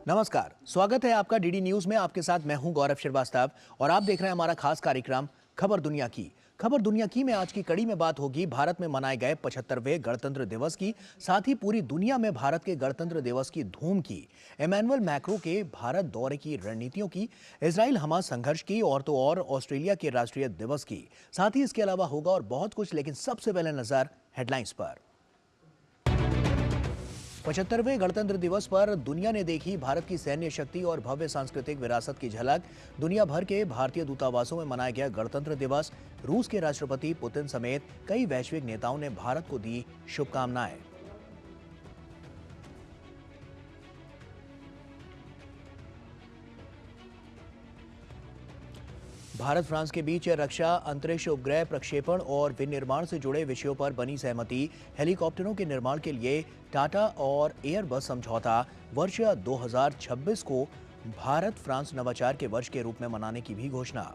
नमस्कार, स्वागत है आपका डीडी न्यूज में। आपके साथ मैं हूं गौरव श्रीवास्तव और आप देख रहे हैं हमारा खास कार्यक्रम खबर दुनिया की। खबर दुनिया की में आज की कड़ी में बात होगी भारत में मनाए गए 75वें गणतंत्र दिवस की, साथ ही पूरी दुनिया में भारत के गणतंत्र दिवस की धूम की, इमैनुअल मैक्रों के भारत दौरे की रणनीतियों की, इजराइल हमास संघर्ष की और तो और ऑस्ट्रेलिया के राष्ट्रीय दिवस की। साथ ही इसके अलावा होगा और बहुत कुछ, लेकिन सबसे पहले नजर हेडलाइंस पर। 75वें गणतंत्र दिवस पर दुनिया ने देखी भारत की सैन्य शक्ति और भव्य सांस्कृतिक विरासत की झलक। दुनिया भर के भारतीय दूतावासों में मनाया गया गणतंत्र दिवस। रूस के राष्ट्रपति पुतिन समेत कई वैश्विक नेताओं ने भारत को दी शुभकामनाएं। भारत फ्रांस के बीच रक्षा, अंतरिक्ष उपग्रह प्रक्षेपण और विनिर्माण से जुड़े विषयों पर बनी सहमति। हेलीकॉप्टरों के निर्माण के लिए टाटा और एयरबस समझौता। वर्ष 2026 को भारत फ्रांस नवाचार के वर्ष के रूप में मनाने की भी घोषणा।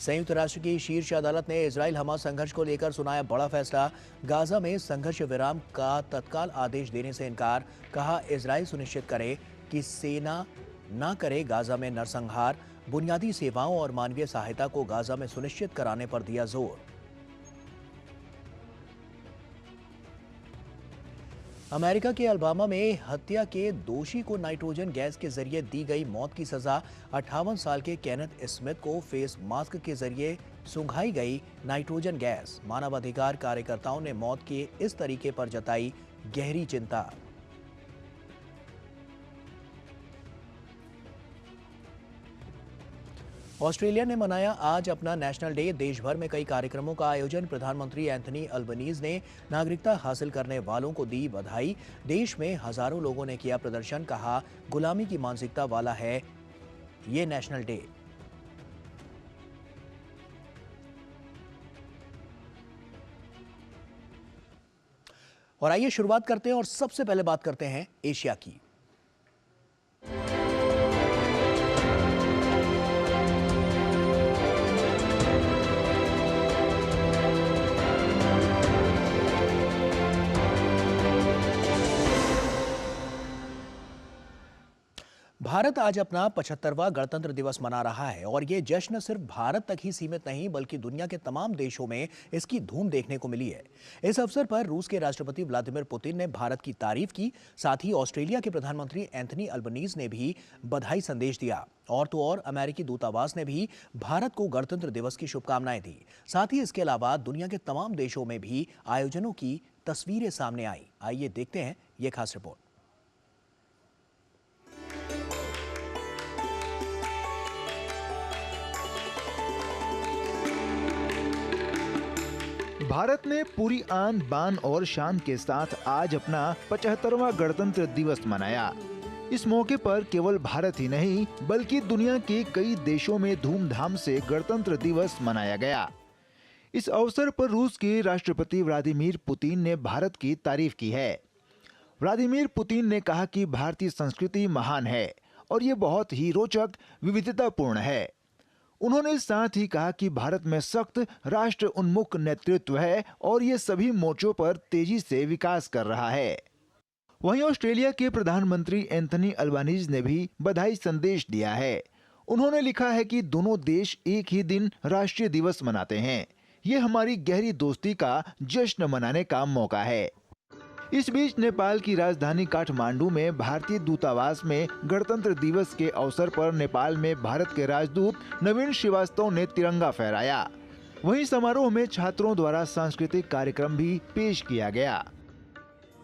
संयुक्त राष्ट्र की शीर्ष अदालत ने इजराइल हमास संघर्ष को लेकर सुनाया बड़ा फैसला। गाजा में संघर्ष विराम का तत्काल आदेश देने से इनकार। कहा, इजराइल सुनिश्चित करे कि सेना न करे गाजा में नरसंहार। बुनियादी सेवाओं और मानवीय सहायता को गाजा में सुनिश्चित कराने पर दिया जोर। अमेरिका के अल्बामा में हत्या के दोषी को नाइट्रोजन गैस के जरिए दी गई मौत की सजा। 58 साल के केनेथ स्मिथ को फेस मास्क के जरिए सुंघाई गई नाइट्रोजन गैस। मानवाधिकार कार्यकर्ताओं ने मौत के इस तरीके पर जताई गहरी चिंता। ऑस्ट्रेलिया ने मनाया आज अपना नेशनल डे। देश भर में कई कार्यक्रमों का आयोजन। प्रधानमंत्री एंथनी अल्बनीज ने नागरिकता हासिल करने वालों को दी बधाई। देश में हजारों लोगों ने किया प्रदर्शन। कहा, गुलामी की मानसिकता वाला है ये नेशनल डे। और आइए शुरुआत करते हैं और सबसे पहले बात करते हैं एशिया की। भारत आज अपना 75वां गणतंत्र दिवस मना रहा है और ये जश्न सिर्फ भारत तक ही सीमित नहीं बल्कि दुनिया के तमाम देशों में इसकी धूम देखने को मिली है। इस अवसर पर रूस के राष्ट्रपति व्लादिमीर पुतिन ने भारत की तारीफ की। साथ ही ऑस्ट्रेलिया के प्रधानमंत्री एंथनी अल्बनीज ने भी बधाई संदेश दिया और तो और अमेरिकी दूतावास ने भी भारत को गणतंत्र दिवस की शुभकामनाएं दी। साथ ही इसके अलावा दुनिया के तमाम देशों में भी आयोजनों की तस्वीरें सामने आई। आइए देखते हैं ये खास रिपोर्ट। भारत ने पूरी आन बान और शान के साथ आज अपना 75वां गणतंत्र दिवस मनाया। इस मौके पर केवल भारत ही नहीं बल्कि दुनिया के कई देशों में धूमधाम से गणतंत्र दिवस मनाया गया। इस अवसर पर रूस के राष्ट्रपति व्लादिमीर पुतिन ने भारत की तारीफ की है। व्लादिमीर पुतिन ने कहा कि भारतीय संस्कृति महान है और ये बहुत ही रोचक विविधतापूर्ण है। उन्होंने साथ ही कहा कि भारत में सख्त राष्ट्र उन्मुख नेतृत्व है और ये सभी मोर्चों पर तेजी से विकास कर रहा है। वहीं ऑस्ट्रेलिया के प्रधानमंत्री एंथनी अल्बानीज ने भी बधाई संदेश दिया है। उन्होंने लिखा है कि दोनों देश एक ही दिन राष्ट्रीय दिवस मनाते हैं। ये हमारी गहरी दोस्ती का जश्न मनाने का मौका है। इस बीच नेपाल की राजधानी काठमांडू में भारतीय दूतावास में गणतंत्र दिवस के अवसर पर नेपाल में भारत के राजदूत नवीन श्रीवास्तव ने तिरंगा फहराया। वहीं समारोह में छात्रों द्वारा सांस्कृतिक कार्यक्रम भी पेश किया गया।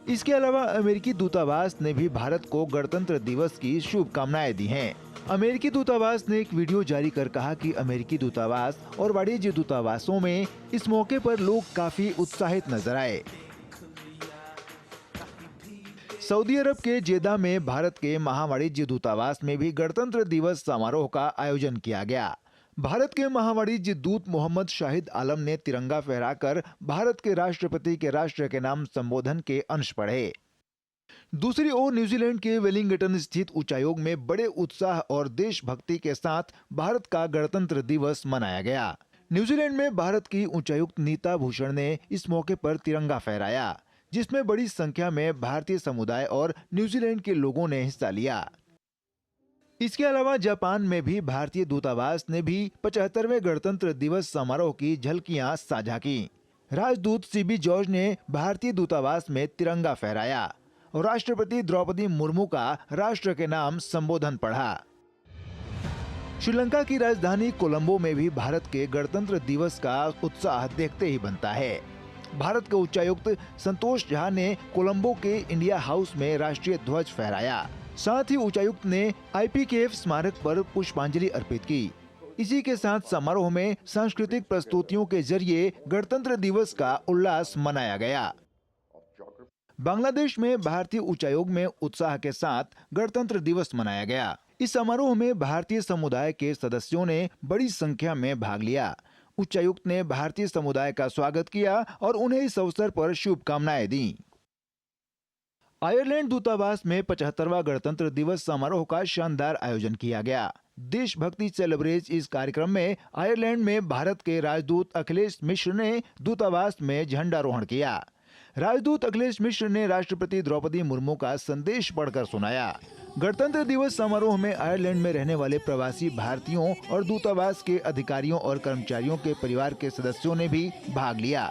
इसके अलावा अमेरिकी दूतावास ने भी भारत को गणतंत्र दिवस की शुभकामनाएं दी हैं। अमेरिकी दूतावास ने एक वीडियो जारी कर कहा कि अमेरिकी दूतावास और वाणिज्य दूतावासों में इस मौके पर लोग काफी उत्साहित नजर आए। सऊदी अरब के जेदा में भारत के महावाणिज्य दूतावास में भी गणतंत्र दिवस समारोह का आयोजन किया गया। भारत के महावाणिज्य दूत मोहम्मद शाहिद आलम ने तिरंगा फहराकर भारत के राष्ट्रपति के राष्ट्र के नाम संबोधन के अंश पढ़े। दूसरी ओर न्यूजीलैंड के वेलिंगटन स्थित उच्चायोग में बड़े उत्साह और देशभक्ति के साथ भारत का गणतंत्र दिवस मनाया गया। न्यूजीलैंड में भारत की उच्चायुक्त नीता भूषण ने इस मौके पर तिरंगा फहराया। जिसमें बड़ी संख्या में भारतीय समुदाय और न्यूजीलैंड के लोगों ने हिस्सा लिया। इसके अलावा जापान में भी भारतीय दूतावास ने भी 75वें गणतंत्र दिवस समारोह की झलकियां साझा की। राजदूत सीबी जॉर्ज ने भारतीय दूतावास में तिरंगा फहराया और राष्ट्रपति द्रौपदी मुर्मू का राष्ट्र के नाम संबोधन पढ़ा। श्रीलंका की राजधानी कोलंबो में भी भारत के गणतंत्र दिवस का उत्साह देखते ही बनता है। भारत के उच्चायुक्त संतोष झा ने कोलंबो के इंडिया हाउस में राष्ट्रीय ध्वज फहराया। साथ ही उच्चायुक्त ने IPKF स्मारक पर पुष्पांजलि अर्पित की। इसी के साथ समारोह में सांस्कृतिक प्रस्तुतियों के जरिए गणतंत्र दिवस का उल्लास मनाया गया। बांग्लादेश में भारतीय उच्चायोग में उत्साह के साथ गणतंत्र दिवस मनाया गया। इस समारोह में भारतीय समुदाय के सदस्यों ने बड़ी संख्या में भाग लिया। उच्चायुक्त ने भारतीय समुदाय का स्वागत किया और उन्हें इस अवसर पर शुभकामनाएं दी। आयरलैंड दूतावास में 75वां गणतंत्र दिवस समारोह का शानदार आयोजन किया गया। देशभक्ति सेलिब्रेट इस कार्यक्रम में आयरलैंड में भारत के राजदूत अखिलेश मिश्र ने दूतावास में झंडारोहण किया। राजदूत अखिलेश मिश्र ने राष्ट्रपति द्रौपदी मुर्मू का संदेश पढ़कर सुनाया। गणतंत्र दिवस समारोह में आयरलैंड में रहने वाले प्रवासी भारतीयों और दूतावास के अधिकारियों और कर्मचारियों के परिवार के सदस्यों ने भी भाग लिया।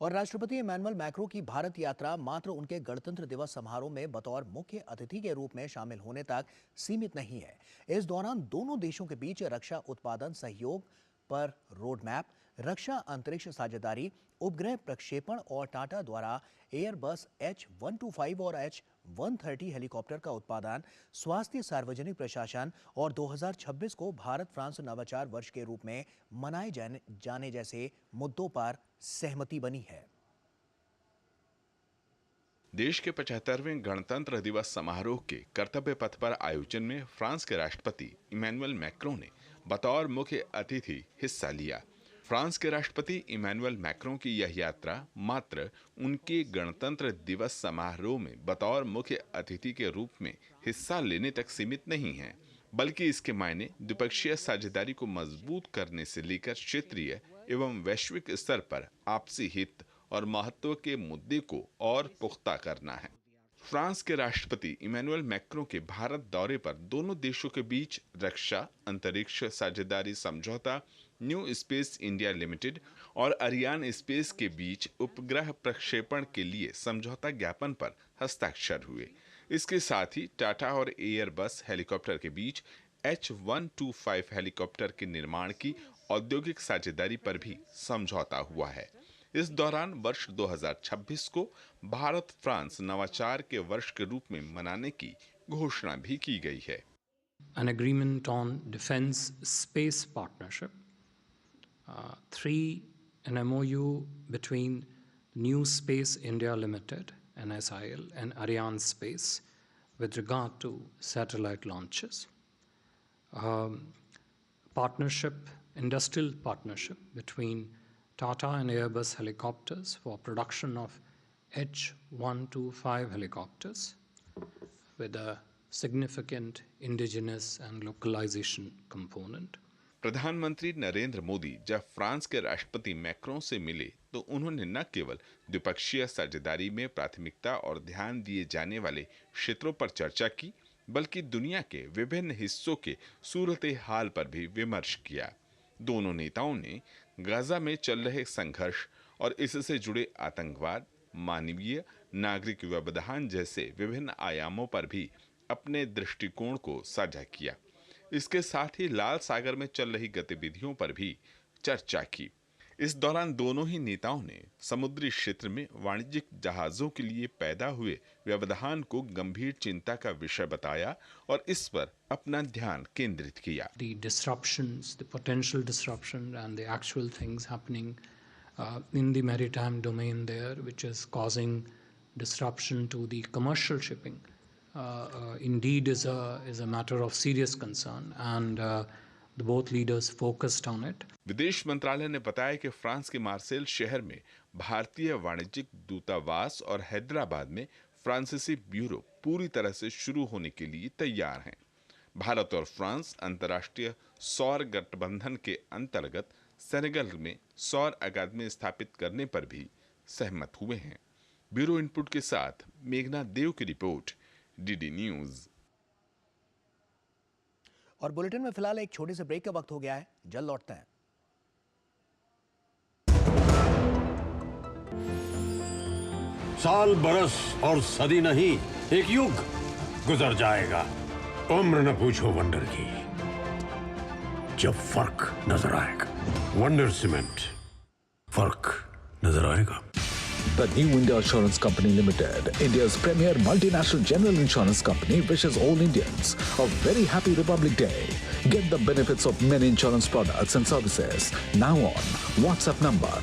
और राष्ट्रपति इमैनुअल मैक्रों की भारत यात्रा मात्र उनके गणतंत्र दिवस समारोह में बतौर मुख्य अतिथि के रूप में शामिल होने तक सीमित नहीं है। इस दौरान दोनों देशों के बीच रक्षा उत्पादन सहयोग पर रोड मैप, रक्षा अंतरिक्ष साझेदारी, उपग्रह प्रक्षेपण और टाटा द्वारा एयरबस H125 और H130 हेलीकॉप्टर का उत्पादन, स्वास्थ्य, सार्वजनिक प्रशासन और 2026 को भारत फ्रांस नवाचार वर्ष के रूप में मनाए जाने जैसे मुद्दों पर सहमति बनी है। देश के 75वें गणतंत्र दिवस समारोह के कर्तव्य पथ पर आयोजन में फ्रांस के राष्ट्रपति इमैनुअल मैक्रों ने बतौर मुख्य अतिथि हिस्सा लिया। फ्रांस के राष्ट्रपति इमैनुअल मैक्रों की यह यात्रा मात्र उनके गणतंत्र दिवस समारोह में बतौर मुख्य अतिथि के रूप में हिस्सा लेने तक सीमित नहीं है, बल्कि इसके मायने द्विपक्षीय साझेदारी को मजबूत करने से लेकर क्षेत्रीय एवं वैश्विक स्तर पर आपसी हित और महत्व के मुद्दे को और पुख्ता करना है। फ्रांस के राष्ट्रपति इमैनुअल मैक्रों के भारत दौरे पर दोनों देशों के बीच रक्षा अंतरिक्ष साझेदारी समझौता, न्यू स्पेस इंडिया लिमिटेड और अरियान स्पेस के बीच उपग्रह प्रक्षेपण के लिए समझौता ज्ञापन पर हस्ताक्षर हुए। इसके साथ ही टाटा और एयरबस हेलीकॉप्टर के बीच H125 हेलीकॉप्टर के निर्माण की औद्योगिक साझेदारी पर भी समझौता हुआ है। इस दौरान वर्ष 2026 को भारत फ्रांस नवाचार के वर्ष के रूप में मनाने की घोषणा भी की गई है। An agreement on defense space partnership, 3 an MOU between New Space India Limited (NSIL) and Ariane Space with regard to satellite launches, industrial partnership between Tata and Airbus helicopters for production of H125 helicopters with a significant indigenous and localization component. प्रधानमंत्री नरेंद्र मोदी जब France के राष्ट्रपति Macron से मिले तो उन्होंने न केवल द्विपक्षीय साझेदारी में प्राथमिकता और ध्यान दिए जाने वाले क्षेत्रों पर चर्चा की, बल्कि दुनिया के विभिन्न हिस्सों के सूरत हाल पर भी विमर्श किया। दोनों नेताओं ने गाजा में चल रहे संघर्ष और इससे जुड़े आतंकवाद, मानवीय नागरिक व्यवधान जैसे विभिन्न आयामों पर भी अपने दृष्टिकोण को साझा किया। इसके साथ ही लाल सागर में चल रही गतिविधियों पर भी चर्चा की। इस दौरान दोनों ही नेताओं ने समुद्री क्षेत्र में वाणिज्यिक जहाजों के लिए पैदा हुए व्यवधान को गंभीर चिंता का विषय बताया और इस पर अपना ध्यान केंद्रित किया। The disruptions, the potential disruption and the actual things happening in the maritime domain there, which is causing disruption to the commercial shipping, indeed is a matter of serious concern, and the both leaders focused on it. विदेश मंत्रालय ने बताया कि France के मार्सेल शहर में भारतीय वाणिज्यिक दूतावास और हैदराबाद में फ्रांसीसी ब्यूरो पूरी तरह से शुरू होने के लिए तैयार हैं। भारत और फ्रांस अंतर्राष्ट्रीय सौर गठबंधन के अंतर्गत सेनेगल में सौर अकादमी स्थापित करने पर भी सहमत हुए हैं। ब्यूरो इनपुट के साथ मेघना देव की रिपोर्ट, डीडी न्यूज। और बुलेटिन में फिलहाल एक छोटे से ब्रेक का वक्त हो गया है, जल्द लौटते हैं। साल बरस और सदी नहीं, एक युग गुजर जाएगा। उम्र न पूछो वंडर की, जब फर्क नजर आएगा। वंडर सीमेंट, फर्क नजर आएगा। The New India Assurance Company Limited, India's premier multinational general insurance company, wishes all Indians a very happy Republic Day. Get the benefits of many insurance products and services now on WhatsApp number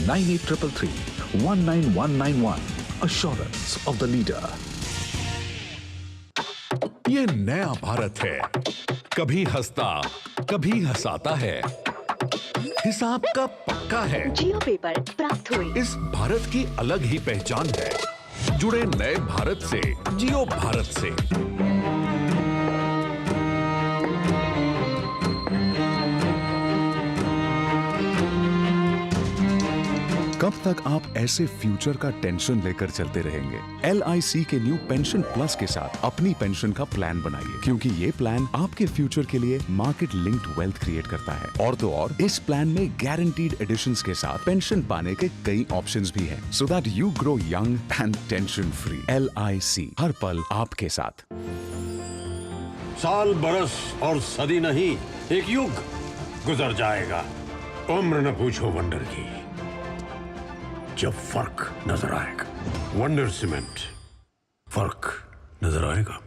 9833 19191. Assurance of the leader. ये नया भारत है, कभी हंसता कभी हंसाता है, हिसाब का पक्का है। जियो पेपर प्राप्त हुए। इस भारत की अलग ही पहचान है। जुड़े नए भारत से, जियो भारत से। कब तक आप ऐसे फ्यूचर का टेंशन लेकर चलते रहेंगे? LIC के न्यू पेंशन प्लस के साथ अपनी पेंशन का प्लान बनाइए, क्योंकि ये प्लान आपके फ्यूचर के लिए मार्केट लिंक्ड वेल्थ क्रिएट करता है। और तो और इस प्लान में गारंटीड एडिशंस के साथ पेंशन पाने के कई ऑप्शंस भी हैं, so that you grow young and tension free. LIC, हर पल आपके साथ। साल बरस और सदी नहीं, एक युग गुजर जाएगा। उम्र न पूछो वंडर की, जब फर्क नजर आएगा। वंडर सीमेंट, फर्क नजर आएगा।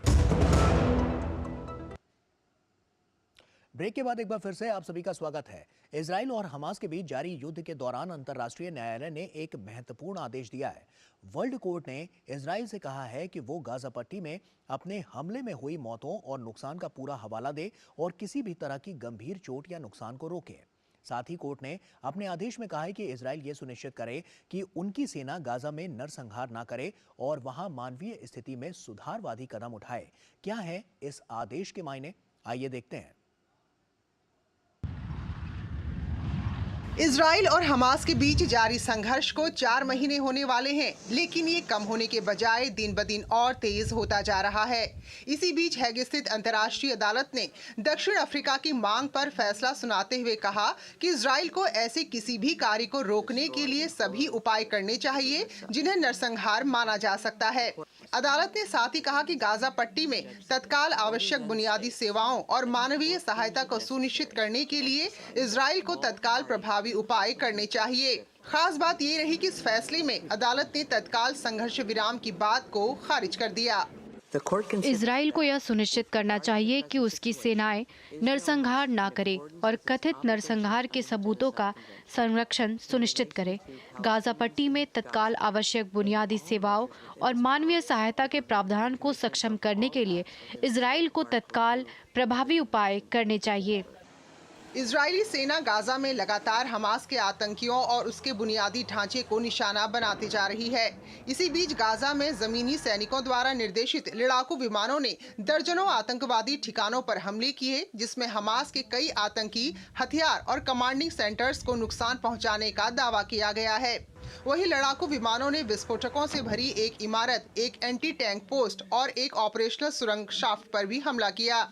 ब्रेक के बाद एक बार फिर से आप सभी का स्वागत है। इजराइल और हमास के बीच जारी युद्ध के दौरान अंतर्राष्ट्रीय न्यायालय ने एक महत्वपूर्ण आदेश दिया है। वर्ल्ड कोर्ट ने इजराइल से कहा है कि वो गाजा पट्टी में अपने हमले में हुई मौतों और नुकसान का पूरा हवाला दे और किसी भी तरह की गंभीर चोट या नुकसान को रोके। साथ ही कोर्ट ने अपने आदेश में कहा है कि इजराइल ये सुनिश्चित करे कि उनकी सेना गाजा में नरसंहार ना करे और वहां मानवीय स्थिति में सुधारवादी कदम उठाए। क्या है इस आदेश के मायने, आइए देखते हैं। इजराइल और हमास के बीच जारी संघर्ष को 4 महीने होने वाले हैं, लेकिन ये कम होने के बजाय दिन ब दिन और तेज होता जा रहा है। इसी बीच हैग स्थित अंतर्राष्ट्रीय अदालत ने दक्षिण अफ्रीका की मांग पर फैसला सुनाते हुए कहा कि इजराइल को ऐसे किसी भी कार्य को रोकने के लिए सभी उपाय करने चाहिए जिन्हें नरसंहार माना जा सकता है। अदालत ने साथ ही कहा कि गाजा पट्टी में तत्काल आवश्यक बुनियादी सेवाओं और मानवीय सहायता को सुनिश्चित करने के लिए इजराइल को तत्काल प्रभावी उपाय करने चाहिए। खास बात ये रही कि इस फैसले में अदालत ने तत्काल संघर्ष विराम की बात को खारिज कर दिया। इजराइल को यह सुनिश्चित करना चाहिए कि उसकी सेनाएं नरसंहार ना करे और कथित नरसंहार के सबूतों का संरक्षण सुनिश्चित करे। गाजा पट्टी में तत्काल आवश्यक बुनियादी सेवाओं और मानवीय सहायता के प्रावधान को सक्षम करने के लिए इजराइल को तत्काल प्रभावी उपाय करने चाहिए। इजरायली सेना गाजा में लगातार हमास के आतंकियों और उसके बुनियादी ढांचे को निशाना बनाती जा रही है। इसी बीच गाजा में जमीनी सैनिकों द्वारा निर्देशित लड़ाकू विमानों ने दर्जनों आतंकवादी ठिकानों पर हमले किए, जिसमें हमास के कई आतंकी हथियार और कमांडिंग सेंटर्स को नुकसान पहुंचाने का दावा किया गया है। वहीं लड़ाकू विमानों ने विस्फोटकों से भरी एक इमारत, एक एंटी टैंक पोस्ट और एक ऑपरेशनल सुरंग शाफ्ट पर भी हमला किया।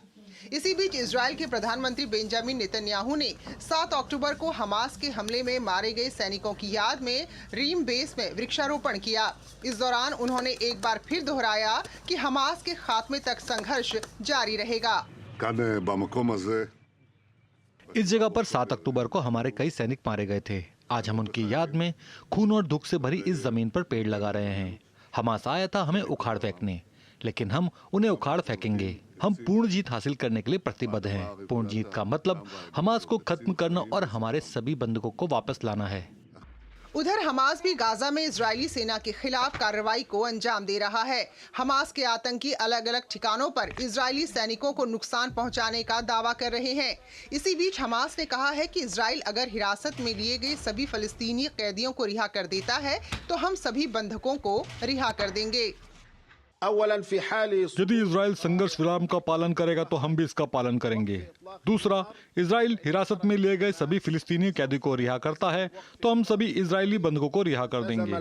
इसी बीच इजराइल के प्रधानमंत्री बेंजामिन नेतन्याहू ने 7 अक्टूबर को हमास के हमले में मारे गए सैनिकों की याद में रीम बेस में वृक्षारोपण किया। इस दौरान उन्होंने एक बार फिर दोहराया कि हमास के खात्मे तक संघर्ष जारी रहेगा। इस जगह पर 7 अक्टूबर को हमारे कई सैनिक मारे गए थे। आज हम उनकी याद में खून और दुख से भरी इस जमीन पर पेड़ लगा रहे हैं। हमास आया था हमें उखाड़ फेंकने, लेकिन हम उन्हें उखाड़ फेंकेंगे। हम पूर्ण जीत हासिल करने के लिए प्रतिबद्ध हैं। पूर्ण जीत का मतलब हमास को खत्म करना और हमारे सभी बंधकों को वापस लाना है। उधर हमास भी गाजा में इजरायली सेना के खिलाफ कार्रवाई को अंजाम दे रहा है। हमास के आतंकी अलग अलग ठिकानों पर इजरायली सैनिकों को नुकसान पहुंचाने का दावा कर रहे हैं। इसी बीच हमास ने कहा है कि इजराइल अगर हिरासत में लिए गए सभी फलस्तीनी कैदियों को रिहा कर देता है तो हम सभी बंधकों को रिहा कर देंगे। यदि इजराइल संघर्ष विराम का पालन करेगा तो हम भी इसका पालन करेंगे। दूसरा, इजराइल हिरासत में लिए गए सभी फिलिस्तीनी कैदी को रिहा करता है तो हम सभी इजरायली बंधकों को रिहा कर देंगे।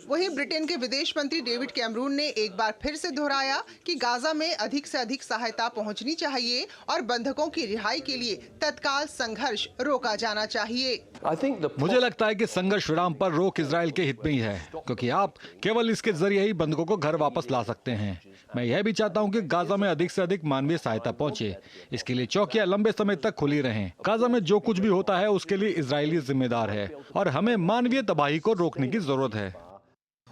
वहीं ब्रिटेन के विदेश मंत्री डेविड कैमरून ने एक बार फिर से दोहराया कि गाजा में अधिक से अधिक सहायता पहुंचनी चाहिए और बंधकों की रिहाई के लिए तत्काल संघर्ष रोका जाना चाहिए। मुझे लगता है कि संघर्ष विराम पर रोक इजराइल के हित में ही है, क्योंकि आप केवल इसके जरिए ही बंधकों को घर वापस ला सकते हैं। मैं यह भी चाहता हूं कि गाजा में अधिक से अधिक मानवीय सहायता पहुंचे। इसके लिए चौकियां लंबे समय तक खुली रहें। गाजा में जो कुछ भी होता है उसके लिए इजरायली जिम्मेदार है और हमें मानवीय तबाही को रोकने की जरूरत है।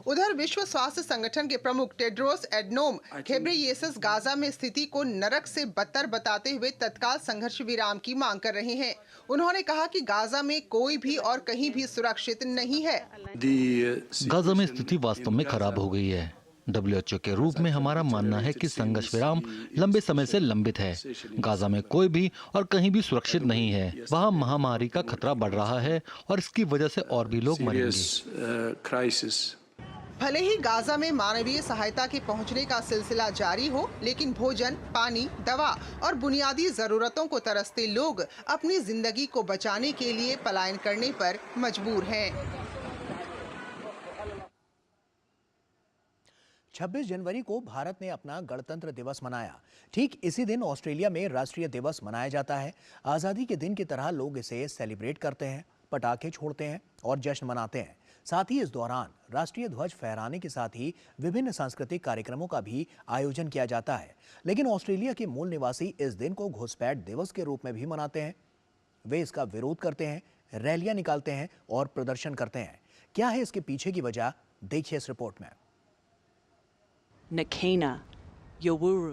उधर विश्व स्वास्थ्य संगठन के प्रमुख टेड्रोस एडनोम घेब्रेयेसस गाजा में स्थिति को नरक से बदतर बताते हुए तत्काल संघर्ष विराम की मांग कर रहे हैं। उन्होंने कहा कि गाजा में कोई भी और कहीं भी सुरक्षित नहीं है। गाजा में स्थिति वास्तव में खराब हो गई है। WHO के रूप में हमारा मानना है कि संघर्ष विराम लंबे समय से लंबित है। गाजा में कोई भी और कहीं भी सुरक्षित नहीं है। वहाँ महामारी का खतरा बढ़ रहा है और इसकी वजह से और भी लोग मरेंगे। भले ही गाजा में मानवीय सहायता के पहुंचने का सिलसिला जारी हो, लेकिन भोजन, पानी, दवा और बुनियादी जरूरतों को तरसते लोग अपनी जिंदगी को बचाने के लिए पलायन करने पर मजबूर हैं। 26 जनवरी को भारत ने अपना गणतंत्र दिवस मनाया। ठीक इसी दिन ऑस्ट्रेलिया में राष्ट्रीय दिवस मनाया जाता है। आज़ादी के दिन की तरह लोग इसे सेलिब्रेट करते हैं, पटाखे छोड़ते हैं और जश्न मनाते हैं। साथ ही इस दौरान राष्ट्रीय ध्वज फहराने के साथ ही विभिन्न सांस्कृतिक कार्यक्रमों का भी आयोजन किया जाता है। लेकिन ऑस्ट्रेलिया के मूल निवासी इस दिन को घुसपैठ दिवस के रूप में भी मनाते हैं। वे इसका विरोध करते हैं, रैलियां निकालते हैं और प्रदर्शन करते हैं। क्या है इसके पीछे की वजह, देखिए इस रिपोर्ट में।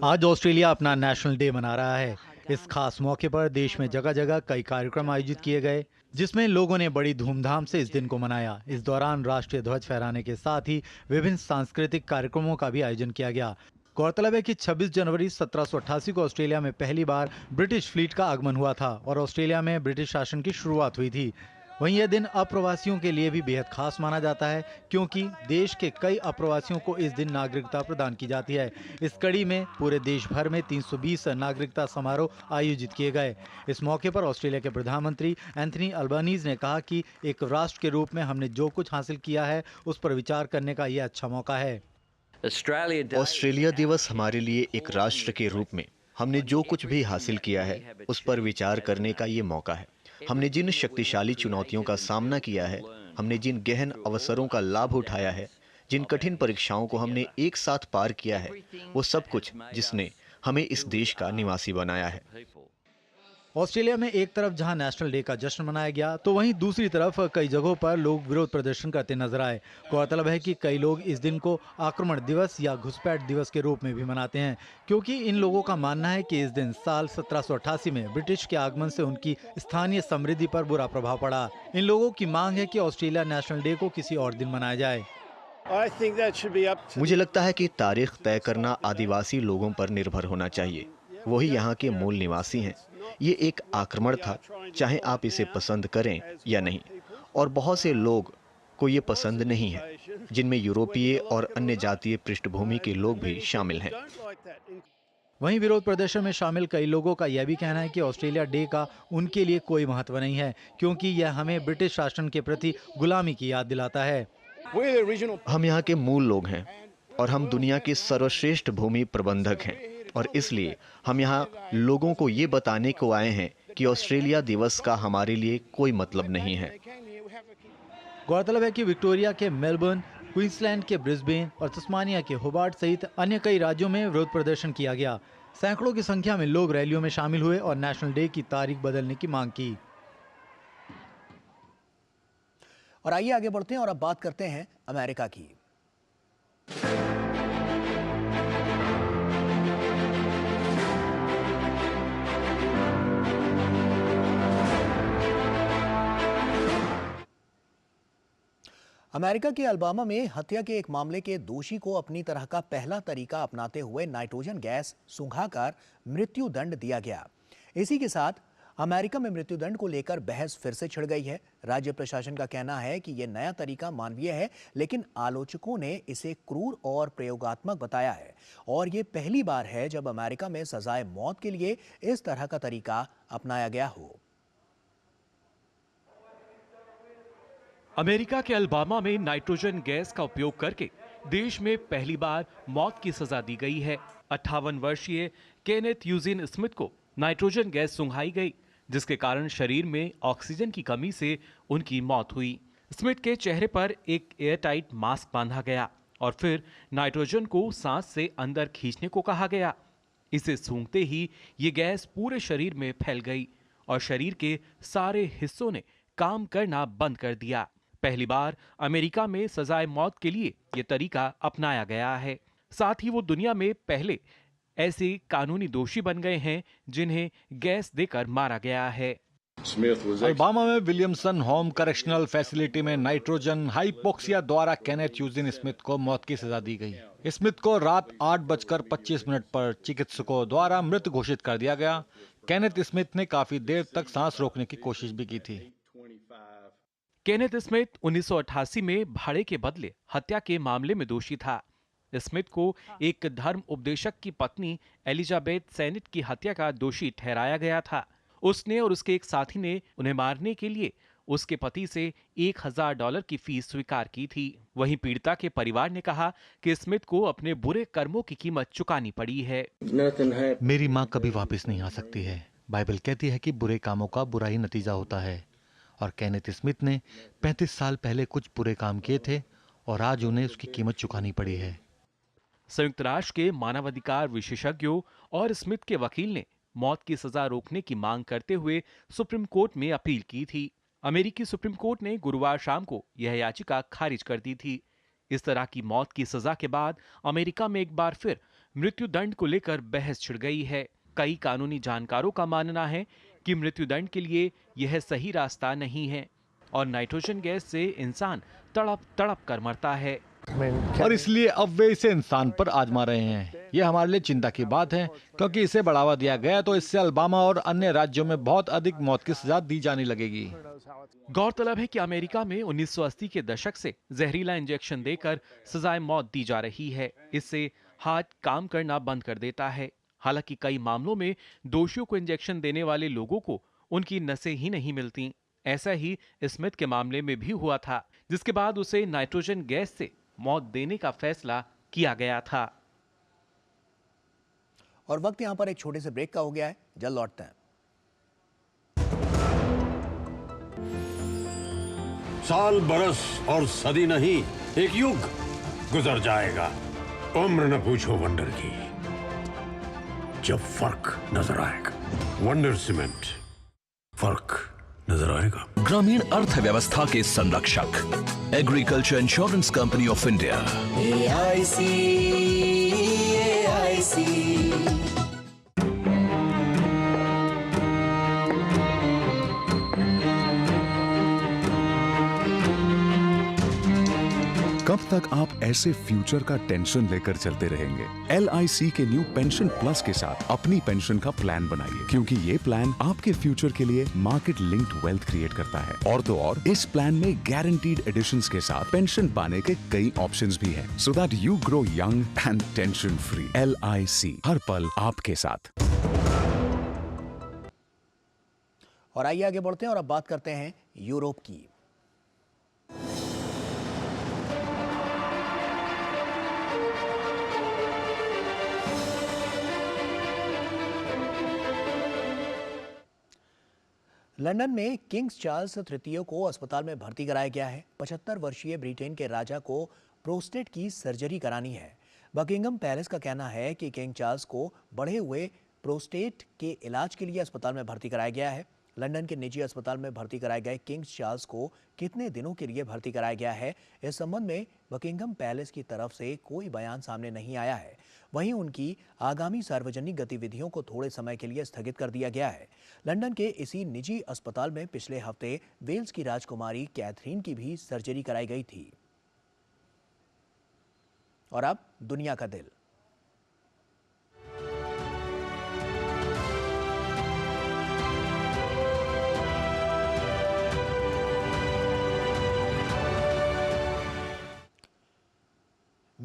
आज ऑस्ट्रेलिया अपना नेशनल डे मना रहा है। इस खास मौके पर देश में जगह जगह कई कार्यक्रम आयोजित किए गए, जिसमें लोगों ने बड़ी धूमधाम से इस दिन को मनाया। इस दौरान राष्ट्रीय ध्वज फहराने के साथ ही विभिन्न सांस्कृतिक कार्यक्रमों का भी आयोजन किया गया। गौरतलब है कि 26 जनवरी 1788 को ऑस्ट्रेलिया में पहली बार ब्रिटिश फ्लीट का आगमन हुआ था और ऑस्ट्रेलिया में ब्रिटिश शासन की शुरुआत हुई थी। वहीं यह दिन अप्रवासियों के लिए भी बेहद खास माना जाता है, क्योंकि देश के कई अप्रवासियों को इस दिन नागरिकता प्रदान की जाती है। इस कड़ी में पूरे देश भर में 320 नागरिकता समारोह आयोजित किए गए। इस मौके पर ऑस्ट्रेलिया के प्रधानमंत्री एंथनी अल्बानीज ने कहा कि एक राष्ट्र के रूप में हमने जो कुछ हासिल किया है उस पर विचार करने का यह अच्छा मौका है। ऑस्ट्रेलिया दिवस हमारे लिए एक राष्ट्र के रूप में हमने जो कुछ भी हासिल किया है उस पर विचार करने का ये मौका है। हमने जिन शक्तिशाली चुनौतियों का सामना किया है, हमने जिन गहन अवसरों का लाभ उठाया है, जिन कठिन परीक्षाओं को हमने एक साथ पार किया है, वो सब कुछ जिसने हमें इस देश का निवासी बनाया है। ऑस्ट्रेलिया में एक तरफ जहां नेशनल डे का जश्न मनाया गया, तो वहीं दूसरी तरफ कई जगहों पर लोग विरोध प्रदर्शन करते नजर आए। गौरतलब है कि कई लोग इस दिन को आक्रमण दिवस या घुसपैठ दिवस के रूप में भी मनाते हैं, क्योंकि इन लोगों का मानना है कि इस दिन साल 1788 में ब्रिटिश के आगमन से उनकी स्थानीय समृद्धि पर बुरा प्रभाव पड़ा। इन लोगों की मांग है कि ऑस्ट्रेलिया नेशनल डे को किसी और दिन मनाया जाए। मुझे लगता है कि तारीख तय करना आदिवासी लोगों पर निर्भर होना चाहिए। वही यहाँ के मूल निवासी हैं। ये एक आक्रमण था, चाहे आप इसे पसंद करें या नहीं, और बहुत से लोग को ये पसंद नहीं है, जिनमें यूरोपीय और अन्य जातीय पृष्ठभूमि के लोग भी शामिल हैं। वहीं विरोध प्रदर्शन में शामिल कई लोगों का यह भी कहना है कि ऑस्ट्रेलिया डे का उनके लिए कोई महत्व नहीं है, क्योंकि यह हमें ब्रिटिश शासन के प्रति गुलामी की याद दिलाता है। हम यहाँ के मूल लोग हैं और हम दुनिया के सर्वश्रेष्ठ भूमि प्रबंधक हैं, और इसलिए हम यहाँ लोगों को ये बताने को आए हैं कि ऑस्ट्रेलिया दिवस का हमारे लिए कोई मतलब नहीं है। गौरतलब है कि विक्टोरिया के मेलबर्न, क्वींसलैंड के ब्रिस्बेन और तस्मानिया के होबार्ट सहित अन्य कई राज्यों में विरोध प्रदर्शन किया गया। सैकड़ों की संख्या में लोग रैलियों में शामिल हुए और नेशनल डे की तारीख बदलने की मांग की। और आइए आगे बढ़ते हैं और अब बात करते हैं अमेरिका की। अमेरिका के अल्बामा में हत्या के एक मामले के दोषी को अपनी तरह का पहला तरीका अपनाते हुए नाइट्रोजन गैस सुंघाकर मृत्यु दंड दिया गया। इसी के साथ अमेरिका में मृत्युदंड को लेकर बहस फिर से छिड़ गई है। राज्य प्रशासन का कहना है कि यह नया तरीका मानवीय है, लेकिन आलोचकों ने इसे क्रूर और प्रयोगात्मक बताया है। और ये पहली बार है जब अमेरिका में सजाए मौत के लिए इस तरह का तरीका अपनाया गया हो। अमेरिका के अल्बामा में नाइट्रोजन गैस का उपयोग करके देश में पहली बार मौत की सजा दी गई है। 58 वर्षीय केनेथ यूजिन स्मिथ को नाइट्रोजन गैस सुंघाई गई, जिसके कारण शरीर में ऑक्सीजन की कमी से उनकी मौत हुई। स्मिथ के चेहरे पर एक एयरटाइट मास्क बांधा गया और फिर नाइट्रोजन को सांस से अंदर खींचने को कहा गया। इसे सूंघते ही ये गैस पूरे शरीर में फैल गई और शरीर के सारे हिस्सों ने काम करना बंद कर दिया। पहली बार अमेरिका में सजाए मौत के लिए ये तरीका अपनाया गया है। साथ ही वो दुनिया में पहले ऐसे कानूनी दोषी बन गए हैं जिन्हें गैस देकर मारा गया है। अल्बामा में विलियमसन होम करेक्शनल फैसिलिटी में नाइट्रोजन हाइपोक्सिया द्वारा केनेथ यूजिन स्मिथ को मौत की सजा दी गई। स्मिथ को रात 8:25 पर चिकित्सकों द्वारा मृत घोषित कर दिया गया। केनेथ स्मिथ ने काफी देर तक सांस रोकने की कोशिश भी की थी। केनेथ स्मिथ 1988 में भाड़े के बदले हत्या के मामले में दोषी था। स्मिथ को एक धर्म उपदेशक की पत्नी एलिजाबेथ सेनेट की हत्या का दोषी ठहराया गया था। उसने और उसके एक साथी ने उन्हें मारने के लिए उसके पति से $1000 की फीस स्वीकार की थी। वहीं पीड़िता के परिवार ने कहा कि स्मिथ को अपने बुरे कर्मों की कीमत चुकानी पड़ी है। मेरी माँ कभी वापस नहीं आ सकती है। बाइबल कहती है कि बुरे कामों का बुरा ही नतीजा होता है और केनेथ स्मिथ ने 35 साल पहले कुछ बुरे काम किए थे और आज उन्हें उसकी कीमत चुकानी पड़ी है। संयुक्त राष्ट्र के मानवाधिकार विशेषज्ञों और स्मिथ के वकील ने मौत की सजा रोकने की मांग करते हुए सुप्रीम कोर्ट में अपील की थी। अमेरिकी सुप्रीम कोर्ट ने गुरुवार शाम को यह याचिका खारिज कर दी थी। इस तरह की मौत की सजा के बाद अमेरिका में एक बार फिर मृत्युदंड को लेकर बहस छिड़ गई है। कई कानूनी जानकारों का मानना है कि मृत्युदंड के लिए यह सही रास्ता नहीं है और नाइट्रोजन गैस से इंसान तड़प तड़प कर मरता है और इसलिए अब वे इसे इंसान पर आजमा रहे हैं। यह हमारे लिए चिंता की बात है, क्योंकि इसे बढ़ावा दिया गया तो इससे अल्बामा और अन्य राज्यों में बहुत अधिक मौत की सजा दी जाने लगेगी। गौरतलब है कि अमेरिका में 1980 के दशक से जहरीला इंजेक्शन देकर सजाए मौत दी जा रही है। इससे हार्ट काम करना बंद कर देता है। हालांकि कई मामलों में दोषियों को इंजेक्शन देने वाले लोगों को उनकी नसें ही नहीं मिलती। ऐसा ही स्मिथ के मामले में भी हुआ था, जिसके बाद उसे नाइट्रोजन गैस से मौत देने का फैसला किया गया था। और वक्त यहां पर एक छोटे से ब्रेक का हो गया है, जल्द लौटते हैं। साल बरस और सदी नहीं, एक युग गुजर जाएगा। उम्र न पूछो वंडर की, जब फर्क नजर आएगा। वंडर सीमेंट, फर्क नजर आएगा। ग्रामीण अर्थव्यवस्था के संरक्षक agriculture insurance company of India AIC। कब तक आप ऐसे फ्यूचर का टेंशन लेकर चलते रहेंगे? LIC के न्यू पेंशन प्लस के साथ अपनी पेंशन का प्लान बनाइए, क्योंकि ये प्लान आपके फ्यूचर के लिए मार्केट लिंक्ड वेल्थ क्रिएट करता है। और तो और इस प्लान में गारंटीड एडिशंस के साथ पेंशन पाने के कई ऑप्शंस भी हैं, so that you grow young and tension free. LIC, हर पल आपके साथ। और आइए आगे बढ़ते हैं और अब बात करते हैं यूरोप की। लंदन में किंग्स चार्ल्स तृतीय को अस्पताल में भर्ती कराया गया है। 75 वर्षीय ब्रिटेन के राजा को प्रोस्टेट की सर्जरी करानी है। बकिंगम पैलेस का कहना है कि किंग चार्ल्स को बढ़े हुए प्रोस्टेट के इलाज के लिए अस्पताल में भर्ती कराया गया है। लंदन के निजी अस्पताल में भर्ती कराए गए किंग्स चार्ल्स को कितने दिनों के लिए भर्ती कराया गया है, इस संबंध में बकिंगम पैलेस की तरफ से कोई बयान सामने नहीं आया है। वहीं उनकी आगामी सार्वजनिक गतिविधियों को थोड़े समय के लिए स्थगित कर दिया गया है। लंदन के इसी निजी अस्पताल में पिछले हफ्ते वेल्स की राजकुमारी कैथरीन की भी सर्जरी कराई गई थी। और अब दुनिया का दिल।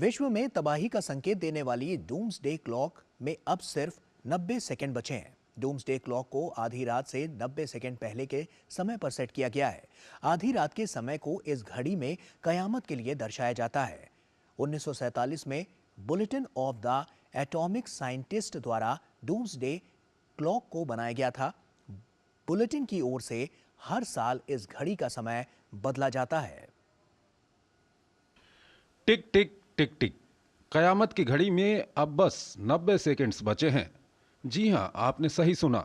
विश्व में तबाही का संकेत देने वाली डूम्सडे क्लॉक में अब सिर्फ 90 सेकंड बचे हैं। डूम्सडे क्लॉक को आधी रात से 90 सेकंड पहले के समय पर सेट किया गया है। आधी रात के समय को इस घड़ी में कयामत के लिए दर्शाया जाता है। 1947 में bulletin of the atomic scientist द्वारा डूम्सडे क्लॉक को बनाया गया था। बुलेटिन की ओर से हर साल इस घड़ी का समय बदला जाता है। टिक टिक टिक टिक, कयामत की घड़ी में अब बस 90 सेकंड्स बचे हैं। जी हां, आपने सही सुना।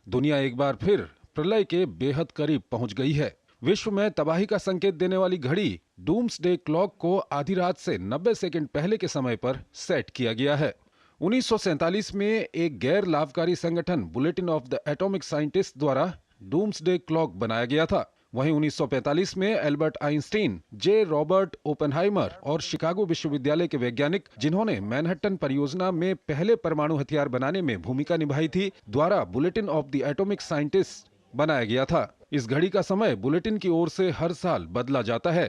दुनिया एक बार फिर प्रलय के बेहद करीब पहुंच गई है। विश्व में तबाही का संकेत देने वाली घड़ी डूम्सडे क्लॉक को आधी रात से 90 सेकंड पहले के समय पर सेट किया गया है। 1947 में एक गैर लाभकारी संगठन bulletin of the atomic scientist द्वारा डूम्सडे क्लॉक बनाया गया था। वहीं 1945 में एल्बर्ट आइंस्टीन, जे रॉबर्ट ओपेनहाइमर और शिकागो विश्वविद्यालय के वैज्ञानिक, जिन्होंने मैनहट्टन परियोजना में पहले परमाणु हथियार बनाने में भूमिका निभाई थी, द्वारा bulletin of the atomic scientist बनाया गया था। इस घड़ी का समय बुलेटिन की ओर से हर साल बदला जाता है।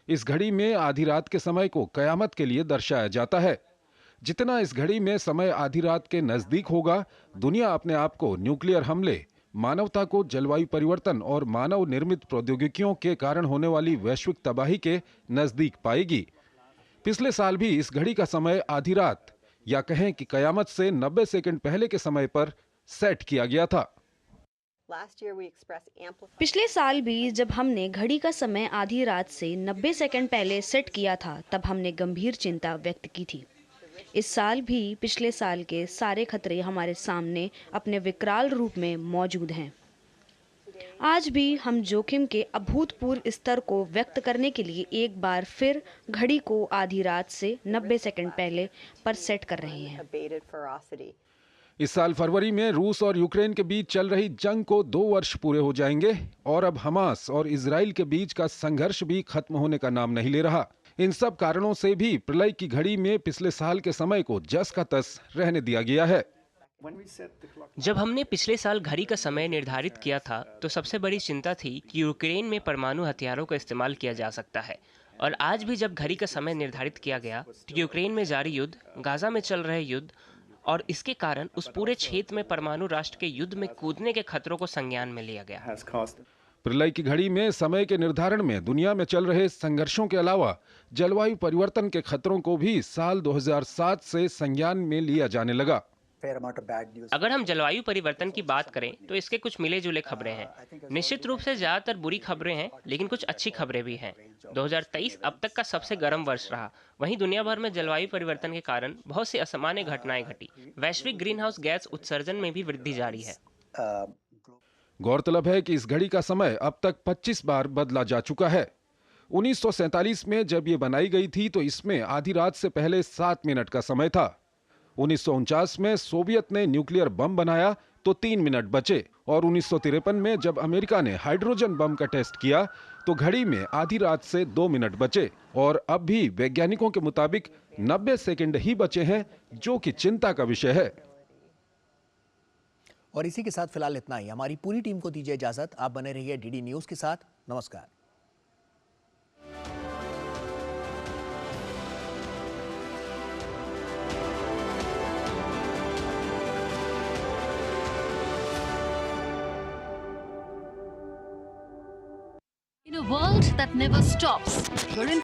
इस घड़ी में आधी रात के समय को कयामत के लिए दर्शाया जाता है। जितना इस घड़ी में समय आधी रात के नजदीक होगा, दुनिया अपने आप को न्यूक्लियर हमले, मानवता को जलवायु परिवर्तन और मानव निर्मित प्रौद्योगिकियों के कारण होने वाली वैश्विक तबाही के नजदीक पाएगी। पिछले साल भी इस घड़ी का समय आधी रात या कहें कि कयामत से 90 सेकंड पहले के समय पर सेट किया गया था। पिछले साल भी जब हमने घड़ी का समय आधी रात से 90 सेकंड पहले सेट किया था, तब हमने गंभीर चिंता व्यक्त की थी। इस साल भी पिछले साल के सारे खतरे हमारे सामने अपने विकराल रूप में मौजूद हैं। आज भी हम जोखिम के अभूतपूर्व स्तर को व्यक्त करने के लिए एक बार फिर घड़ी को आधी रात से 90 सेकंड पहले पर सेट कर रहे हैं। इस साल फरवरी में रूस और यूक्रेन के बीच चल रही जंग को 2 वर्ष पूरे हो जाएंगे और अब हमास और इजराइल के बीच का संघर्ष भी खत्म होने का नाम नहीं ले रहा। इन सब कारणों से भी प्रलय की घड़ी में पिछले साल के समय को जस का तस रहने दिया गया है। जब हमने पिछले साल घड़ी का समय निर्धारित किया था, तो सबसे बड़ी चिंता थी कि यूक्रेन में परमाणु हथियारों का इस्तेमाल किया जा सकता है। और आज भी जब घड़ी का समय निर्धारित किया गया, तो यूक्रेन में जारी युद्ध, गाजा में चल रहे युद्ध और इसके कारण उस पूरे क्षेत्र में परमाणु राष्ट्र के युद्ध में कूदने के खतरों को संज्ञान में लिया गया। प्रलय की घड़ी में समय के निर्धारण में दुनिया में चल रहे संघर्षों के अलावा जलवायु परिवर्तन के खतरों को भी साल 2007 से संज्ञान में लिया जाने लगा। अगर हम जलवायु परिवर्तन की बात करें तो इसके कुछ मिले जुले खबरें हैं। निश्चित रूप से ज्यादातर बुरी खबरें हैं, लेकिन कुछ अच्छी खबरें भी हैं। 2023 अब तक का सबसे गर्म वर्ष रहा। वहीं दुनिया भर में जलवायु परिवर्तन के कारण बहुत सी असामान्य घटनाएं घटी। वैश्विक ग्रीन हाउस गैस उत्सर्जन में भी वृद्धि जारी है। गौरतलब है कि इस घड़ी का समय अब तक 25 बार बदला जा चुका है। 1947 में जब ये बनाई गई थी तो इसमें आधी रात से पहले 7 मिनट का समय था। 1949 में सोवियत ने न्यूक्लियर बम बनाया तो 3 मिनट बचे और 1953 में जब अमेरिका ने हाइड्रोजन बम का टेस्ट किया तो घड़ी में आधी रात से 2 मिनट बचे और अब भी वैज्ञानिकों के मुताबिक 90 सेकंड ही बचे हैं, जो कि चिंता का विषय है। और इसी के साथ फिलहाल इतना ही। हमारी पूरी टीम को दीजिए इजाजत। आप बने रहिए डीडी न्यूज के साथ। नमस्कार। In a world that never stops, wherein